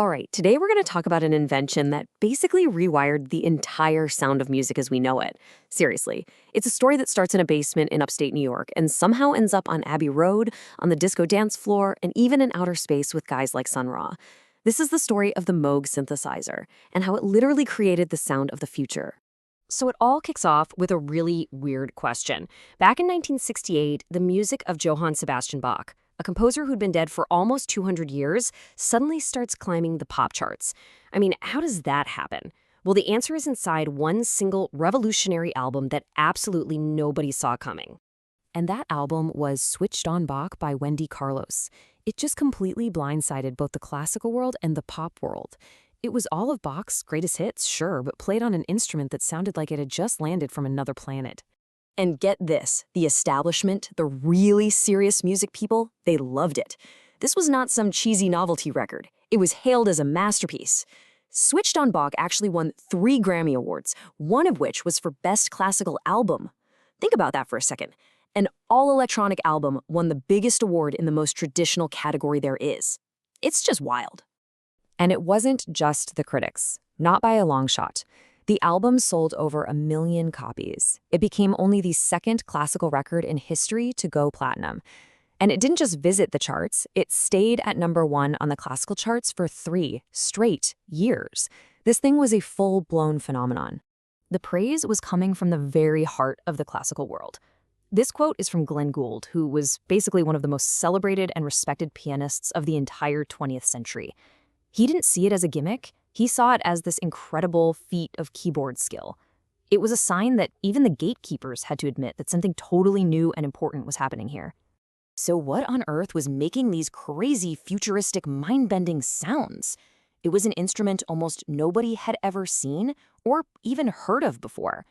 All right, today we're going to talk about an invention that basically rewired the entire sound of music as we know it. Seriously, it's a story that starts in a basement in upstate New York and somehow ends up on Abbey Road, on the disco dance floor, and even in outer space with guys like Sun Ra. This is the story of the Moog synthesizer and how it literally created the sound of the future. So it all kicks off with a really weird question. Back in 1968, the music of Johann Sebastian Bach, a composer who'd been dead for almost 200 years, suddenly starts climbing the pop charts. I mean, how does that happen? Well, the answer is inside one single revolutionary album that absolutely nobody saw coming. And that album was Switched on Bach by Wendy Carlos. It just completely blindsided both the classical world and the pop world. It was all of Bach's greatest hits, sure, but played on an instrument that sounded like it had just landed from another planet. And get this, the establishment, the really serious music people, they loved it. This was not some cheesy novelty record. It was hailed as a masterpiece. Switched on Bach actually won 3 Grammy Awards, one of which was for Best Classical Album. Think about that for a second. An all-electronic album won the biggest award in the most traditional category there is. It's just wild. And it wasn't just the critics, not by a long shot. The album sold over 1 million copies. It became only the second classical record in history to go platinum. And it didn't just visit the charts, it stayed at #1 on the classical charts for 3 straight years. This thing was a full-blown phenomenon. The praise was coming from the very heart of the classical world. This quote is from Glenn Gould, who was basically one of the most celebrated and respected pianists of the entire 20th century. He didn't see it as a gimmick. He saw it as this incredible feat of keyboard skill. It was a sign that even the gatekeepers had to admit that something totally new and important was happening here. So what on earth was making these crazy, futuristic, mind-bending sounds? It was an instrument almost nobody had ever seen or even heard of before.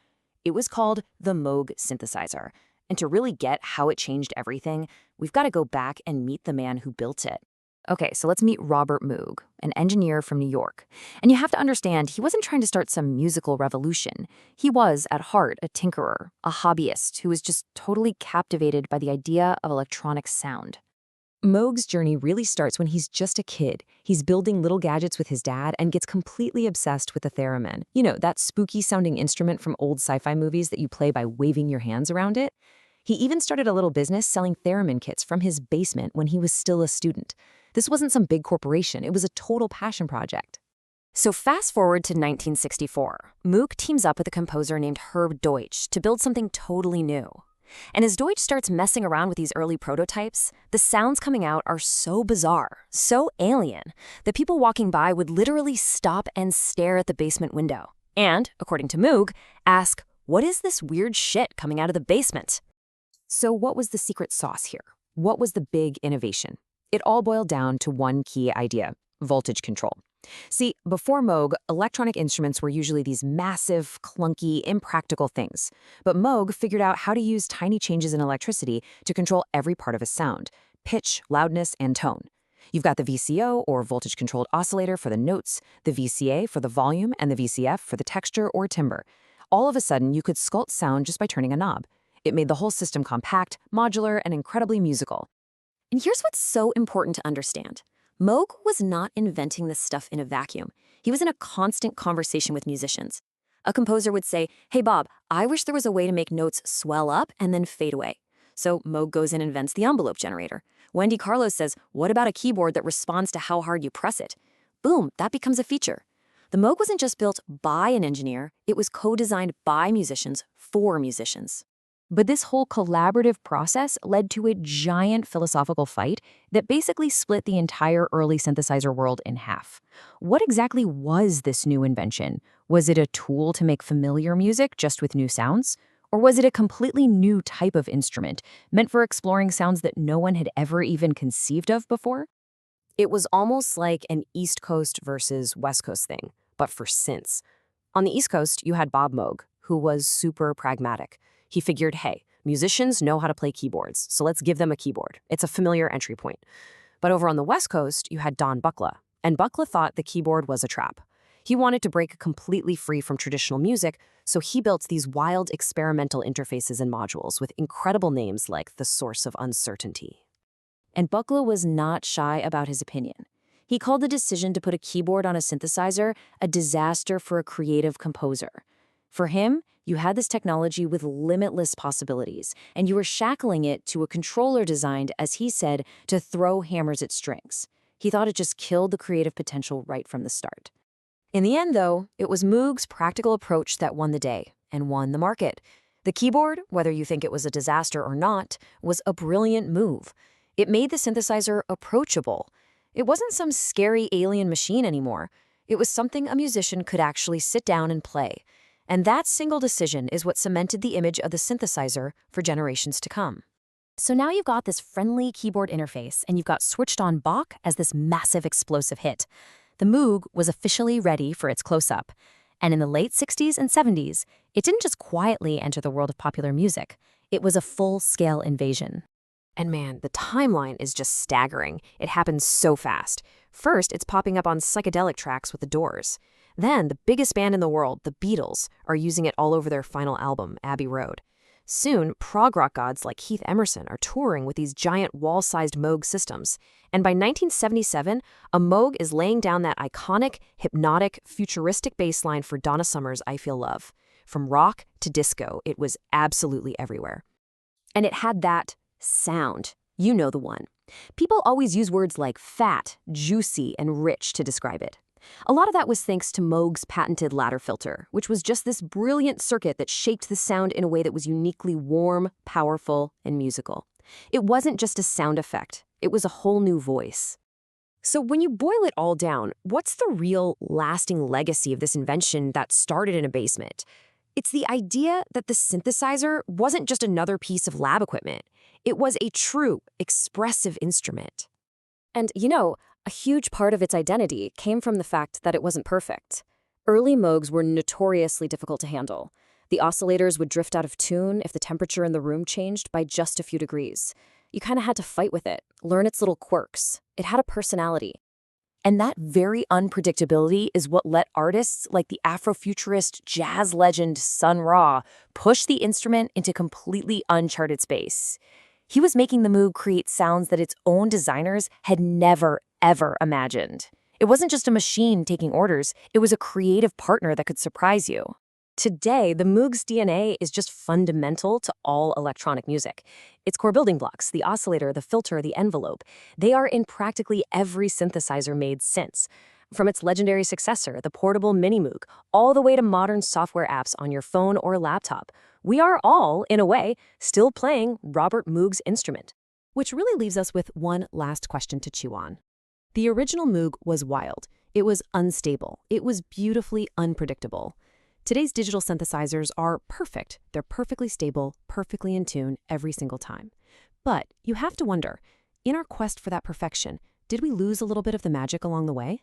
It was called the Moog Synthesizer. And to really get how it changed everything, we've got to go back and meet the man who built it. Okay, so let's meet Robert Moog, an engineer from New York. And you have to understand, he wasn't trying to start some musical revolution. He was, at heart, a tinkerer, a hobbyist who was just totally captivated by the idea of electronic sound. Moog's journey really starts when he's just a kid. He's building little gadgets with his dad and gets completely obsessed with the theremin. You know, that spooky-sounding instrument from old sci-fi movies that you play by waving your hands around it. He even started a little business selling theremin kits from his basement when he was still a student. This wasn't some big corporation, it was a total passion project. So fast forward to 1964. Moog teams up with a composer named Herb Deutsch to build something totally new. And as Deutsch starts messing around with these early prototypes, the sounds coming out are so bizarre, so alien, that people walking by would literally stop and stare at the basement window. And, according to Moog, ask, "What is this weird shit coming out of the basement?" So what was the secret sauce here? What was the big innovation? It all boiled down to one key idea: voltage control. See, before Moog, electronic instruments were usually these massive, clunky, impractical things. But Moog figured out how to use tiny changes in electricity to control every part of a sound: pitch, loudness, and tone. You've got the VCO, or voltage-controlled oscillator, for the notes, the VCA for the volume, and the VCF for the texture or timbre. All of a sudden, you could sculpt sound just by turning a knob. It made the whole system compact, modular, and incredibly musical. And here's what's so important to understand. Moog was not inventing this stuff in a vacuum. He was in a constant conversation with musicians. A composer would say, "Hey Bob, I wish there was a way to make notes swell up and then fade away." So Moog goes and invents the envelope generator. Wendy Carlos says, "What about a keyboard that responds to how hard you press it?" Boom, that becomes a feature. The Moog wasn't just built by an engineer, it was co-designed by musicians for musicians. But this whole collaborative process led to a giant philosophical fight that basically split the entire early synthesizer world in half. What exactly was this new invention? Was it a tool to make familiar music just with new sounds? Or was it a completely new type of instrument, meant for exploring sounds that no one had ever even conceived of before? It was almost like an East Coast versus West Coast thing, but for synths. On the East Coast, you had Bob Moog, who was super pragmatic. He figured, hey, musicians know how to play keyboards, so let's give them a keyboard. It's a familiar entry point. But over on the West Coast, you had Don Buchla, and Buchla thought the keyboard was a trap. He wanted to break completely free from traditional music, so he built these wild experimental interfaces and modules with incredible names like the Source of Uncertainty. And Buchla was not shy about his opinion. He called the decision to put a keyboard on a synthesizer a disaster for a creative composer. For him, you had this technology with limitless possibilities, and you were shackling it to a controller designed, as he said, to throw hammers at strings. He thought it just killed the creative potential right from the start. In the end, though, it was Moog's practical approach that won the day and won the market. The keyboard, whether you think it was a disaster or not, was a brilliant move. It made the synthesizer approachable. It wasn't some scary alien machine anymore. It was something a musician could actually sit down and play. And that single decision is what cemented the image of the synthesizer for generations to come. So now you've got this friendly keyboard interface, and you've got switched on Bach as this massive explosive hit. The Moog was officially ready for its close-up. And in the late 60s and 70s, it didn't just quietly enter the world of popular music. It was a full-scale invasion. And man, the timeline is just staggering. It happens so fast. First, it's popping up on psychedelic tracks with the Doors. Then, the biggest band in the world, the Beatles, are using it all over their final album, Abbey Road. Soon, prog rock gods like Keith Emerson are touring with these giant wall-sized Moog systems. And by 1977, a Moog is laying down that iconic, hypnotic, futuristic bass line for Donna Summer's I Feel Love. From rock to disco, it was absolutely everywhere. And it had that sound. You know the one. People always use words like fat, juicy, and rich to describe it. A lot of that was thanks to Moog's patented ladder filter, which was just this brilliant circuit that shaped the sound in a way that was uniquely warm, powerful, and musical. It wasn't just a sound effect. It was a whole new voice. So when you boil it all down, what's the real lasting legacy of this invention that started in a basement? It's the idea that the synthesizer wasn't just another piece of lab equipment. It was a true, expressive instrument. And, a huge part of its identity came from the fact that it wasn't perfect. Early Moogs were notoriously difficult to handle. The oscillators would drift out of tune if the temperature in the room changed by just a few degrees. You kind of had to fight with it, learn its little quirks. It had a personality. And that very unpredictability is what let artists like the Afrofuturist jazz legend Sun Ra push the instrument into completely uncharted space. He was making the Moog create sounds that its own designers had never, ever imagined. It wasn't just a machine taking orders, it was a creative partner that could surprise you. Today, the Moog's DNA is just fundamental to all electronic music. Its core building blocks, the oscillator, the filter, the envelope, they are in practically every synthesizer made since. From its legendary successor, the portable Mini Moog, all the way to modern software apps on your phone or laptop. We are all, in a way, still playing Robert Moog's instrument. Which really leaves us with one last question to chew on. The original Moog was wild. It was unstable. It was beautifully unpredictable. Today's digital synthesizers are perfect. They're perfectly stable, perfectly in tune every single time. But you have to wonder, in our quest for that perfection, did we lose a little bit of the magic along the way?